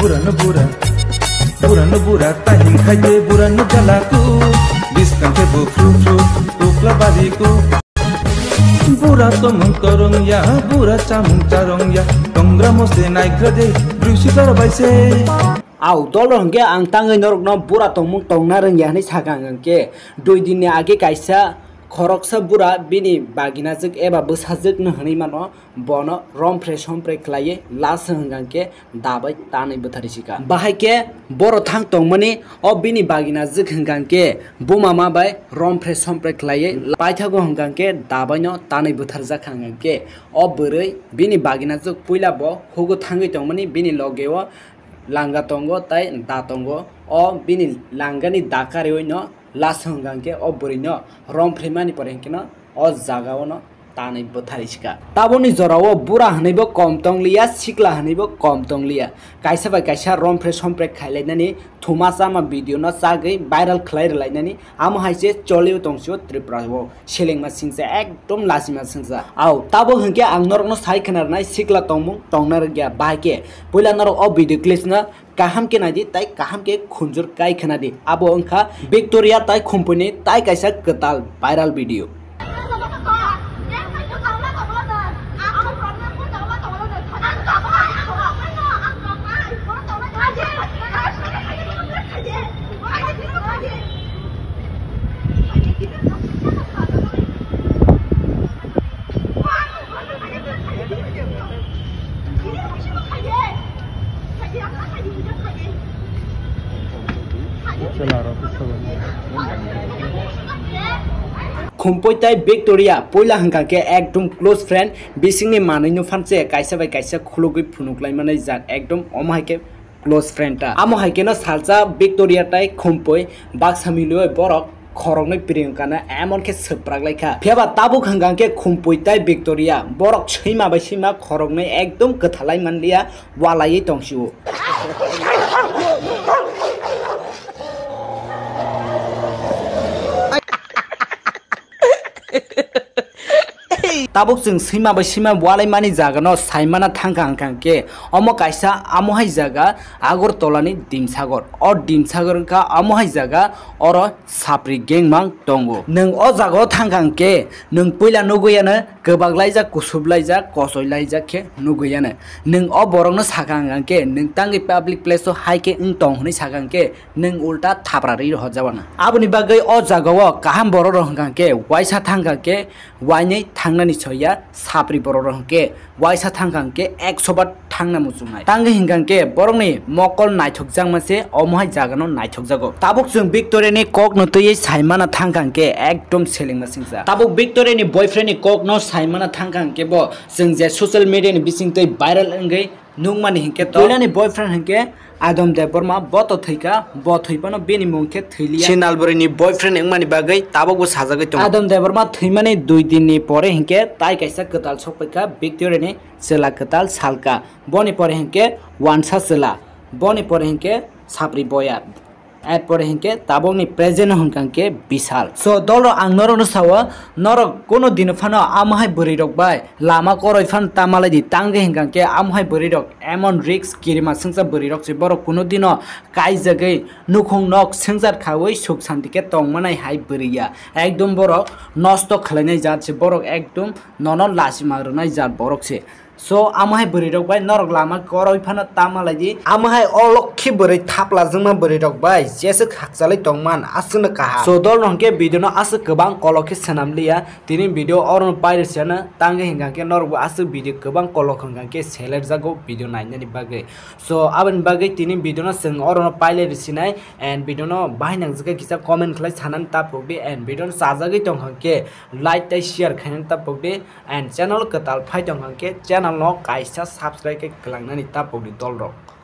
Burano bura tahing khaite burano jalaku biskante bu fru fru tukla badiku bura tomung torong ya bura chamung charong ya tongra mose naikrade brusi tarbaise Au dolong ke ang tangai norok no bura tomung tongnarang ya ni sagang ke 2 din ni age kaisa khoroksa bura bini baginajik eba bosajik no hani mano bono romfre somfre khlaye las hangang ke dabai tanai bothari sika bahai ke boro thang tongmani o bini baginajik hangang ke bumama bai romfre somfre khlaye paithago hangang ke dabai no tanai botharjak hangang ke o borei bini baginajik puila bo hugo thangai tongmani bini logeo langa tongo tai da tongo o bini langani dakare oino las hangang ke o borino romfremani porengkeno o jagao no tanai bothariska taboni jorao bura hanaibo kom tongliya sikla hanaibo kom tongliya kaisa bai kaisa romfre somfre khailainani thumasama video no sagai viral khlai lainani am haise choleu tongsio triprabo selengma singsa ekdom lasima singsa au tabo hangke angnorok no sai khanar nai sikla tongmung tongnar gya baike poila norok o video clips na kaham ke nadi tai kaham ke khunjur kai khanadi abo angkha victoria tai khumpuni tai kaisa ketal viral video Khumpoitai Victoria poila hangka ke ekdom close friend bisingni manai no phanche kaisa bai kaisa khulugui phunuklai manai jat ekdom omai ke close friend ta amo haike no salcha Victoria tai khumpoi baksamiloi borok khorognai priyankana emon ke sepraklaika pheba tabu hangka ke khumpoitai Victoria borok chheima bai sima khorognai ekdom kathalai manliya walai tongsiu tabuk jeng sima bai sima walai mani jaga no saimana thangka hangka ke omo kaisa amohai jaga Agartala ni dimsagar o dimsagar ka amohai jaga oro sapri gengmang tongo nung o jaga thangka ke nung poila nuguyana gobaglai ja kusublai ja kosoilai ja ke nuguyana nung o borong no sakang ke nung tangi public place so haike tong hni sakang ke nung ulta thaprari hojabana aboni bagai o jaga o kaham boro hangka ke waisa thangka ke wainai thangnani choya sapri boro hangke waisa thangka ke 100 bar thangna muchungai tangi hingka ke borongni mokol naithokjang mase omohai jaga no naithokjago tabuk jeng Victoria ni kok no tei saimana thangka ke ekdom selengma singsa tabuk Victoria ni boyfriend ni kok no saimana thangka ke bo jeng je social media ni bising tei viral engai nungmani hingke toila ni boyfriend hingke Adam Deborma boto theika bo theipano beni mungke theilia Chinalburi ni boyfriend engmani bagai tabuk bo sajagai tong Adam Deborma theimani 2 din ni pore hingke tai kaisa ketal sokpaika Victoria ni chela ketal salka boni pore hingke wansa chela boni pore hingke sapri boyar এরপরে হিংকে তাবংনি present হংকাংকে বিশাল so দল আং নরক সাওয়া নরক কোনো দিন ফানো আমহাই বরি রক বাই লামা করই ফান তামালাই দি তাঙ্গে হিংকাংকে আমহাই বরি রক এমন রিক্স কিরিমা সংসা বরি রক বড় কোনো দিন কাই জায়গায় নুখং নক সংসার খাওই সুখ শান্তিকে তংমানাই হাই বরিয়া একদম বড় নষ্ট খালাইনাই যাচ্ছে বড় একদম নন লাসি মারনাই যাত বড়কছে So amahai beri rok bai norok lama koroi phana tamalai di amahai olokhi beri thapla jengma beri rok bai jese khakjalai tongman asuna kaha so dol rongke video no asu kobang kolokhi sanamliya tini video oron paire chana tange hingangke norok asu video kobang kolok hingangke seler jago video nainani bagai so aben bagai tini video no seng oron paile risinai and video no bahinang jaga kisa comment khlai sanan tapokbi and video no sajagai tonghangke like tai share khainan tapokbi and channel katal phai tonghangke channel no kaisa subscribe ke kelangnani tapokdi dol rok